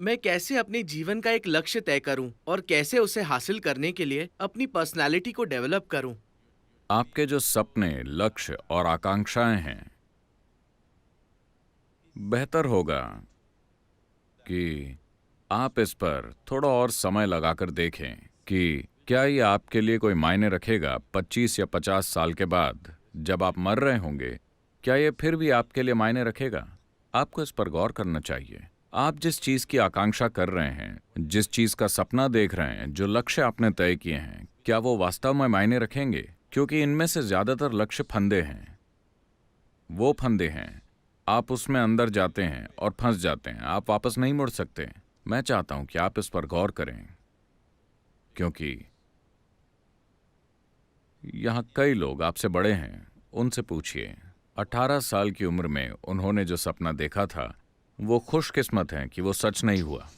मैं कैसे अपने जीवन का एक लक्ष्य तय करूं और कैसे उसे हासिल करने के लिए अपनी पर्सनालिटी को डेवलप करूं। आपके जो सपने, लक्ष्य और आकांक्षाएं हैं, बेहतर होगा कि आप इस पर थोड़ा और समय लगाकर देखें कि क्या ये आपके लिए कोई मायने रखेगा 25 या 50 साल के बाद जब आप मर रहे होंगे। क्या ये फिर भी आपके लिए मायने रखेगा? आपको इस पर गौर करना चाहिए। आप जिस चीज की आकांक्षा कर रहे हैं, जिस चीज का सपना देख रहे हैं, जो लक्ष्य आपने तय किए हैं, क्या वो वास्तव में मायने रखेंगे? क्योंकि इनमें से ज्यादातर लक्ष्य फंदे हैं। वो फंदे हैं, आप उसमें अंदर जाते हैं और फंस जाते हैं, आप वापस नहीं मुड़ सकते। मैं चाहता हूं कि आप इस पर गौर करें, क्योंकि यहां कई लोग आपसे बड़े हैं। उनसे पूछिए, 18 साल की उम्र में उन्होंने जो सपना देखा था, वो खुशकिस्मत हैं कि वो सच नहीं हुआ।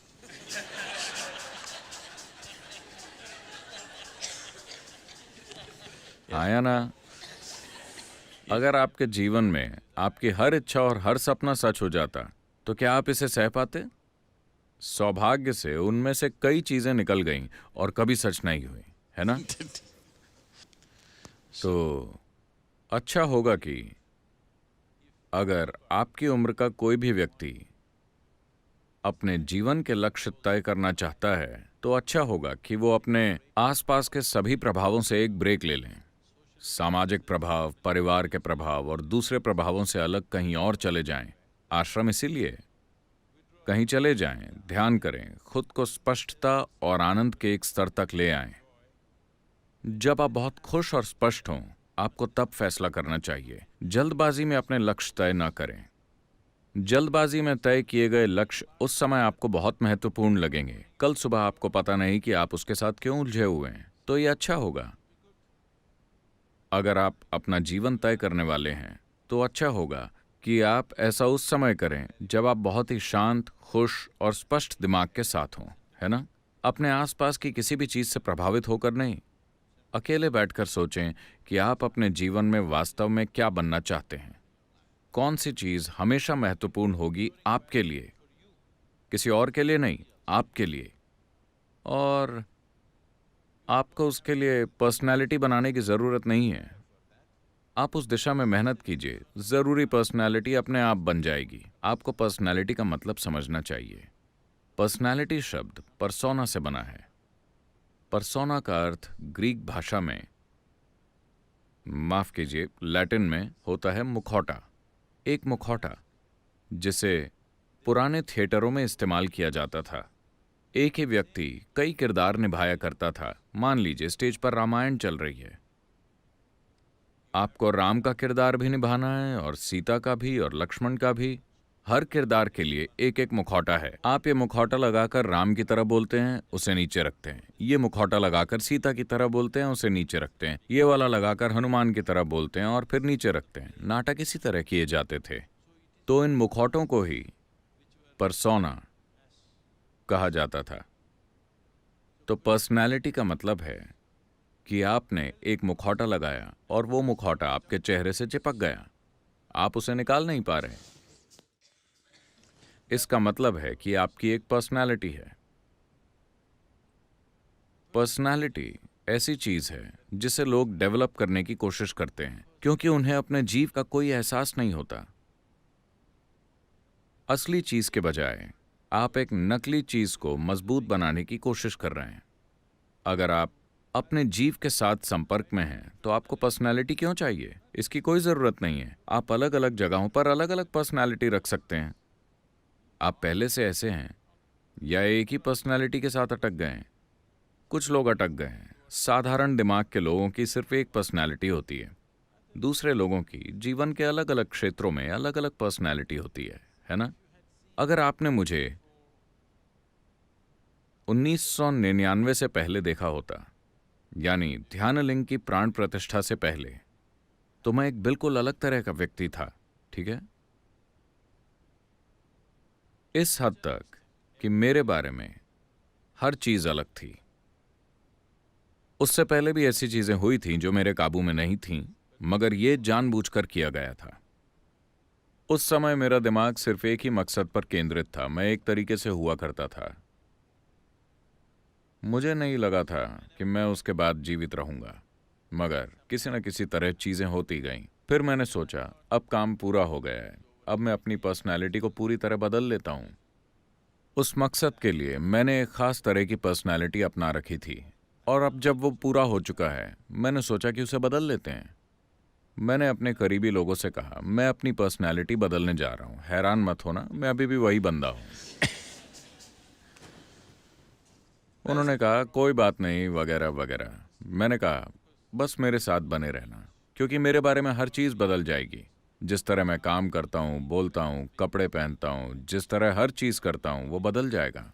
आया ना? अगर आपके जीवन में आपकी हर इच्छा और हर सपना सच हो जाता, तो क्या आप इसे सह पाते? सौभाग्य से उनमें से कई चीजें निकल गईं और कभी सच नहीं हुई, है ना? तो अच्छा होगा कि अगर आपकी उम्र का कोई भी व्यक्ति अपने जीवन के लक्ष्य तय करना चाहता है, तो अच्छा होगा कि वो अपने आसपास के सभी प्रभावों से एक ब्रेक ले लें। सामाजिक प्रभाव, परिवार के प्रभाव और दूसरे प्रभावों से अलग कहीं और चले जाएं। आश्रम इसीलिए। कहीं चले जाएं, ध्यान करें, खुद को स्पष्टता और आनंद के एक स्तर तक ले आएं। जब आप बहुत खुश और स्पष्ट हों, आपको तब फैसला करना चाहिए। जल्दबाजी में अपने लक्ष्य तय न करें। जल्दबाजी में तय किए गए लक्ष्य उस समय आपको बहुत महत्वपूर्ण लगेंगे। कल सुबह आपको पता नहीं कि आप उसके साथ क्यों उलझे हुए हैं। तो ये अच्छा होगा। अगर आप अपना जीवन तय करने वाले हैं, तो अच्छा होगा कि आप ऐसा उस समय करें जब आप बहुत ही शांत, खुश और स्पष्ट दिमाग के साथ हों, है ना? अपने आसपास की किसी भी चीज से प्रभावित होकर नहीं। अकेले बैठकर सोचें कि आप अपने जीवन में वास्तव में क्या बनना चाहते हैं। कौन सी चीज हमेशा महत्वपूर्ण होगी आपके लिए, किसी और के लिए नहीं, आपके लिए। और आपको उसके लिए पर्सनैलिटी बनाने की जरूरत नहीं है। आप उस दिशा में मेहनत कीजिए, जरूरी पर्सनैलिटी अपने आप बन जाएगी। आपको पर्सनैलिटी का मतलब समझना चाहिए। पर्सनैलिटी शब्द परसोना से बना है। परसोना का अर्थ ग्रीक भाषा में, माफ कीजिए, लैटिन में होता है मुखौटा। एक मुखौटा जिसे पुराने थिएटरों में इस्तेमाल किया जाता था। एक ही व्यक्ति कई किरदार निभाया करता था। मान लीजिए स्टेज पर रामायण चल रही है, आपको राम का किरदार भी निभाना है और सीता का भी और लक्ष्मण का भी। हर किरदार के लिए एक एक मुखौटा है। आप ये मुखौटा लगाकर राम की तरह बोलते हैं, उसे नीचे रखते हैं। ये मुखौटा लगाकर सीता की तरह बोलते हैं, उसे नीचे रखते हैं। ये वाला लगाकर हनुमान की तरह बोलते हैं और फिर नीचे रखते हैं। नाटक इसी तरह किए जाते थे। तो इन मुखौटों को ही परसोना कहा जाता था। तो पर्सनैलिटी का मतलब है कि आपने एक मुखौटा लगाया और वो मुखौटा आपके चेहरे से चिपक गया। आप उसे निकाल नहीं पा रहे। इसका मतलब है कि आपकी एक पर्सनैलिटी है। पर्सनैलिटी ऐसी चीज है जिसे लोग डेवलप करने की कोशिश करते हैं, क्योंकि उन्हें अपने जीव का कोई एहसास नहीं होता। असली चीज के बजाय आप एक नकली चीज को मजबूत बनाने की कोशिश कर रहे हैं। अगर आप अपने जीव के साथ संपर्क में हैं, तो आपको पर्सनैलिटी क्यों चाहिए? इसकी कोई जरूरत नहीं है। आप अलग अलग जगहों पर अलग अलग पर्सनैलिटी रख सकते हैं। आप पहले से ऐसे हैं या एक ही पर्सनैलिटी के साथ अटक गए हैं? कुछ लोग अटक गए हैं। साधारण दिमाग के लोगों की सिर्फ एक पर्सनैलिटी होती है। दूसरे लोगों की जीवन के अलग अलग क्षेत्रों में अलग अलग पर्सनैलिटी होती है ना? अगर आपने मुझे 1999 से पहले देखा होता, यानी ध्यानलिंग की प्राण प्रतिष्ठा से पहले, तो मैं एक बिल्कुल अलग तरह का व्यक्ति था। ठीक है? इस हद तक कि मेरे बारे में हर चीज अलग थी। उससे पहले भी ऐसी चीजें हुई थीं जो मेरे काबू में नहीं थीं, मगर ये जानबूझकर किया गया था। उस समय मेरा दिमाग सिर्फ एक ही मकसद पर केंद्रित था। मैं एक तरीके से हुआ करता था। मुझे नहीं लगा था कि मैं उसके बाद जीवित रहूंगा, मगर किसी न किसी तरह चीजें होती गईं। फिर मैंने सोचा अब काम पूरा हो गया है, अब मैं अपनी पर्सनैलिटी को पूरी तरह बदल लेता हूं। उस मकसद के लिए मैंने एक खास तरह की पर्सनैलिटी अपना रखी थी, और अब जब वो पूरा हो चुका है मैंने सोचा कि उसे बदल लेते हैं। मैंने अपने करीबी लोगों से कहा मैं अपनी पर्सनैलिटी बदलने जा रहा हूं, हैरान मत होना, मैं अभी भी वही बंदा हूं। उन्होंने कहा कोई बात नहीं वगैरह वगैरह। मैंने कहा बस मेरे साथ बने रहना, क्योंकि मेरे बारे में हर चीज़ बदल जाएगी। जिस तरह मैं काम करता हूँ, बोलता हूँ, कपड़े पहनता हूँ, जिस तरह हर चीज़ करता हूँ वो बदल जाएगा।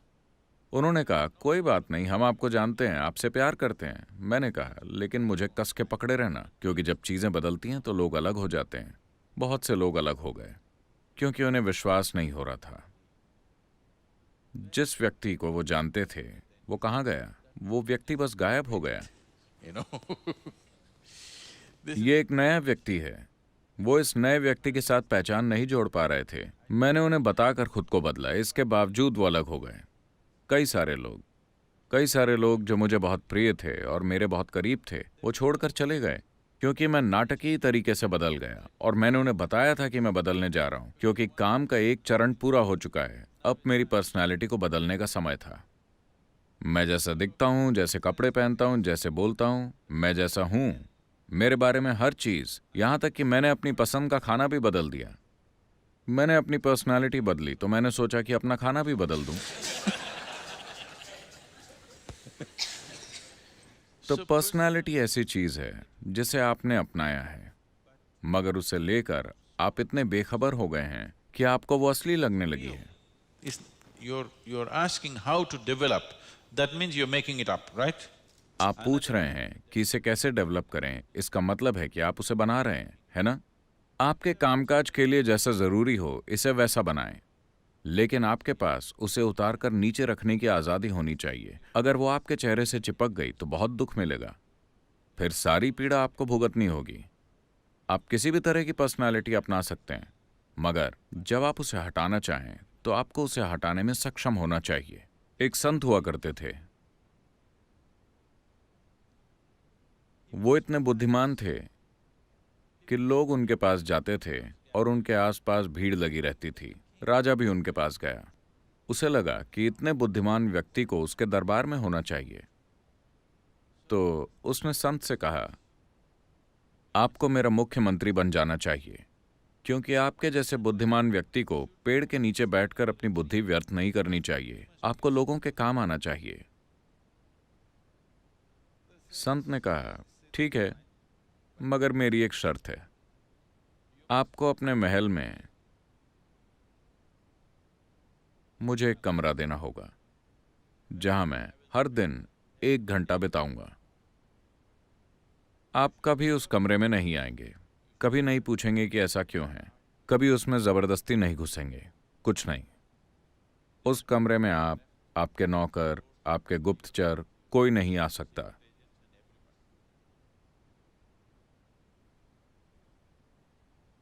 उन्होंने कहा कोई बात नहीं, हम आपको जानते हैं, आपसे प्यार करते हैं। मैंने कहा लेकिन मुझे कस के पकड़े रहना, क्योंकि जब चीज़ें बदलती हैं तो लोग अलग हो जाते हैं। बहुत से लोग अलग हो गए क्योंकि उन्हें विश्वास नहीं हो रहा था। जिस व्यक्ति को वो जानते थे वो कहाँ गया? वो व्यक्ति बस गायब हो गया। You know, ये एक नया व्यक्ति है। वो इस नए व्यक्ति के साथ पहचान नहीं जोड़ पा रहे थे। मैंने उन्हें बताकर खुद को बदला, इसके बावजूद वो अलग हो गए। कई सारे लोग जो मुझे बहुत प्रिय थे और मेरे बहुत करीब थे, वो छोड़कर चले गए क्योंकि मैं नाटकीय तरीके से बदल गया। और मैंने उन्हें बताया था कि मैं बदलने जा रहा हूं, क्योंकि काम का एक चरण पूरा हो चुका है। अब मेरी पर्सनैलिटी को बदलने का समय था। मैं जैसा दिखता हूं, जैसे कपड़े पहनता हूं, जैसे बोलता हूं, मैं जैसा हूं, मेरे बारे में हर चीज, यहां तक कि मैंने अपनी पसंद का खाना भी बदल दिया। मैंने अपनी पर्सनालिटी बदली तो मैंने सोचा कि अपना खाना भी बदल दूं। तो पर्सनालिटी ऐसी चीज है जिसे आपने अपनाया है, मगर उसे लेकर आप इतने बेखबर हो गए हैं कि आपको वो असली लगने लगी है। it's, you're asking how to develop, that means you're making it up, right? आप पूछ रहे हैं कि इसे कैसे डेवलप करें, इसका मतलब है कि आप उसे बना रहे हैं, है ना? आपके कामकाज के लिए जैसा जरूरी हो इसे वैसा बनाएं, लेकिन आपके पास उसे उतार कर नीचे रखने की आजादी होनी चाहिए। अगर वो आपके चेहरे से चिपक गई तो बहुत दुख मिलेगा, फिर सारी पीड़ा आपको भुगतनी होगी। आप किसी भी तरह की पर्सनालिटी अपना सकते हैं, मगर जब आप उसे हटाना चाहें तो आपको उसे हटाने में सक्षम होना चाहिए। एक संत हुआ करते थे, वो इतने बुद्धिमान थे कि लोग उनके पास जाते थे और उनके आसपास भीड़ लगी रहती थी। राजा भी उनके पास गया। उसे लगा कि इतने बुद्धिमान व्यक्ति को उसके दरबार में होना चाहिए। तो उसने संत से कहा आपको मेरा मुख्यमंत्री बन जाना चाहिए, क्योंकि आपके जैसे बुद्धिमान व्यक्ति को पेड़ के नीचे बैठकर अपनी बुद्धि व्यर्थ नहीं करनी चाहिए, आपको लोगों के काम आना चाहिए। संत ने कहा ठीक है, मगर मेरी एक शर्त है, आपको अपने महल में मुझे एक कमरा देना होगा जहां मैं हर दिन 1 घंटा बिताऊंगा। आप कभी उस कमरे में नहीं आएंगे, कभी नहीं पूछेंगे कि ऐसा क्यों है, कभी उसमें जबरदस्ती नहीं घुसेंगे, कुछ नहीं। उस कमरे में आप, आपके नौकर, आपके गुप्तचर, कोई नहीं आ सकता।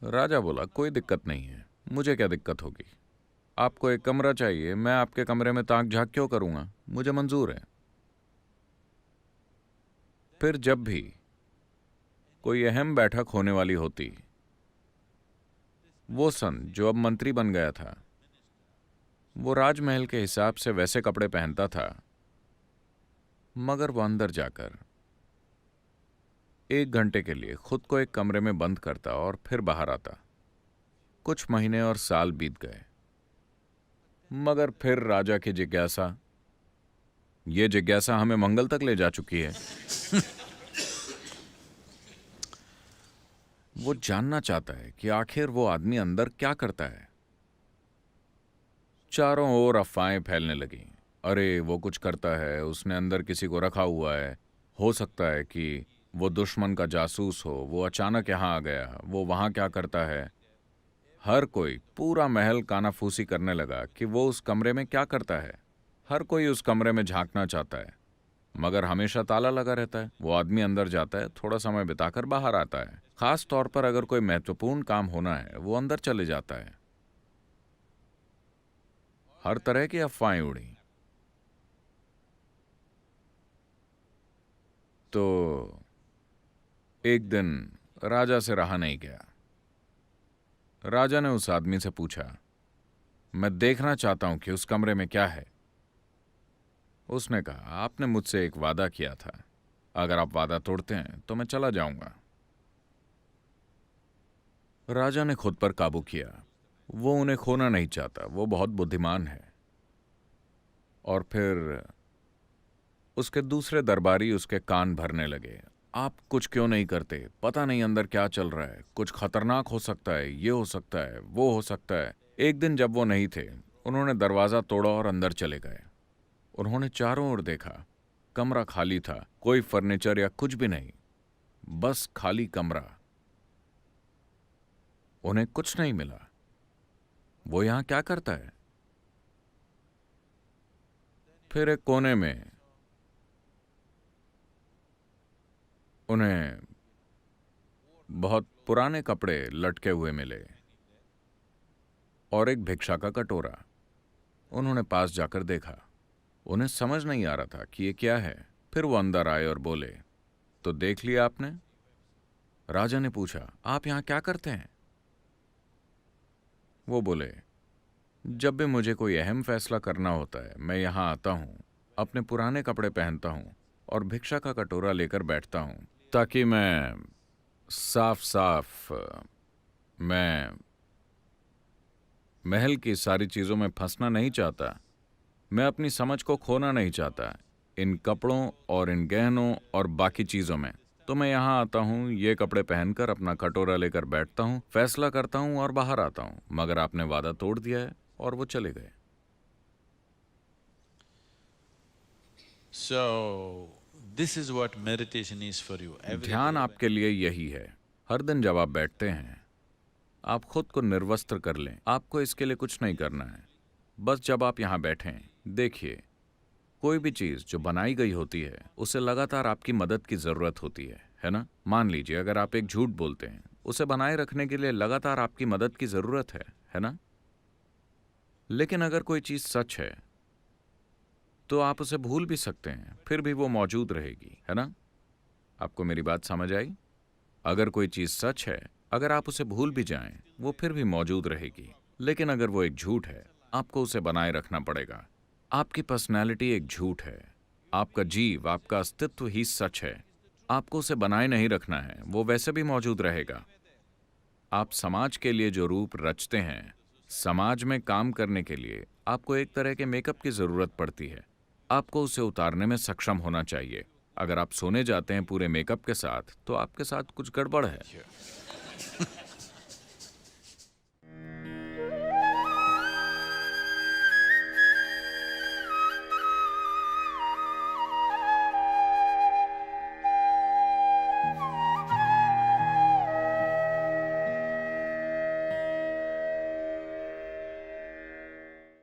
राजा बोला कोई दिक्कत नहीं है, मुझे क्या दिक्कत होगी, आपको एक कमरा चाहिए, मैं आपके कमरे में ताक झांक क्यों करूंगा, मुझे मंजूर है। फिर जब भी कोई अहम बैठक होने वाली होती, वो संत जो अब मंत्री बन गया था, वो राजमहल के हिसाब से वैसे कपड़े पहनता था, मगर वो अंदर जाकर 1 घंटे के लिए खुद को एक कमरे में बंद करता और फिर बाहर आता। कुछ महीने और साल बीत गए, मगर फिर राजा की जिज्ञासा, ये जिज्ञासा हमें मंगल तक ले जा चुकी है। वो जानना चाहता है कि आखिर वो आदमी अंदर क्या करता है। चारों ओर अफवाहें फैलने लगी, अरे वो कुछ करता है, उसने अंदर किसी को रखा हुआ है, हो सकता है कि वो दुश्मन का जासूस हो, वो अचानक यहां आ गया, वो वहां क्या करता है। हर कोई, पूरा महल कानाफूसी करने लगा कि वो उस कमरे में क्या करता है। हर कोई उस कमरे में झांकना चाहता है, मगर हमेशा ताला लगा रहता है। वो आदमी अंदर जाता है, थोड़ा समय बिताकर बाहर आता है, खास तौर पर अगर कोई महत्वपूर्ण काम होना है, वो अंदर चले जाता है। हर तरह की अफवाहें उड़ी। तो एक दिन राजा से रहा नहीं गया। राजा ने उस आदमी से पूछा, मैं देखना चाहता हूं कि उस कमरे में क्या है। उसने कहा, आपने मुझसे एक वादा किया था, अगर आप वादा तोड़ते हैं तो मैं चला जाऊंगा। राजा ने खुद पर काबू किया। वो उन्हें खोना नहीं चाहता, वो बहुत बुद्धिमान है। और फिर उसके दूसरे दरबारी उसके कान भरने लगे, आप कुछ क्यों नहीं करते, पता नहीं अंदर क्या चल रहा है, कुछ खतरनाक हो सकता है, ये हो सकता है, वो हो सकता है। एक दिन जब वो नहीं थे, उन्होंने दरवाजा तोड़ा और अंदर चले गए। उन्होंने चारों ओर देखा, कमरा खाली था, कोई फर्नीचर या कुछ भी नहीं, बस खाली कमरा। उन्हें कुछ नहीं मिला। वो यहां क्या करता है? फिर एक कोने में उन्हें बहुत पुराने कपड़े लटके हुए मिले और एक भिक्षा का कटोरा। उन्होंने पास जाकर देखा। उन्हें समझ नहीं आ रहा था कि ये क्या है। फिर वो अंदर आए और बोले, तो देख लिया आपने? राजा ने पूछा, आप यहां क्या करते हैं? वो बोले, जब भी मुझे कोई अहम फैसला करना होता है, मैं यहां आता हूं, अपने पुराने कपड़े पहनता हूं और भिक्षा का कटोरा लेकर बैठता हूं, ताकि मैं साफ साफ मैं महल की सारी चीजों में फंसना नहीं चाहता। मैं अपनी समझ को खोना नहीं चाहता इन कपड़ों और इन गहनों और बाकी चीजों में। तो मैं यहां आता हूं, ये कपड़े पहनकर अपना कटोरा लेकर बैठता हूं, फैसला करता हूं और बाहर आता हूं। मगर आपने वादा तोड़ दिया है। और वो चले गए। So, this is what meditation is for you. Every ध्यान day. आपके लिए यही है। हर दिन जब आप बैठते हैं, आप खुद को निर्वस्त्र कर लें। आपको इसके लिए कुछ नहीं करना है। बस जब आप यहां बैठें, देखिए, कोई भी चीज जो बनाई गई होती है, उसे लगातार आपकी मदद की जरूरत होती है ना? मान लीजिए अगर आप एक झूठ बोलते हैं, उसे बनाए रखने के लिए लगातार आपकी मदद की जरूरत है ना? लेकिन अगर कोई चीज सच है, तो आप उसे भूल भी सकते हैं, फिर भी वो मौजूद रहेगी, है ना? आपको मेरी बात समझ आई? अगर कोई चीज सच है, अगर आप उसे भूल भी जाएं, वो फिर भी मौजूद रहेगी। लेकिन अगर वो एक झूठ है, आपको उसे बनाए रखना पड़ेगा। आपकी पर्सनैलिटी एक झूठ है। आपका जीव, आपका अस्तित्व ही सच है। आपको उसे बनाए नहीं रखना है, वो वैसे भी मौजूद रहेगा। आप समाज के लिए जो रूप रचते हैं, समाज में काम करने के लिए आपको एक तरह के मेकअप की जरूरत पड़ती है। आपको उसे उतारने में सक्षम होना चाहिए। अगर आप सोने जाते हैं पूरे मेकअप के साथ, तो आपके साथ कुछ गड़बड़ है।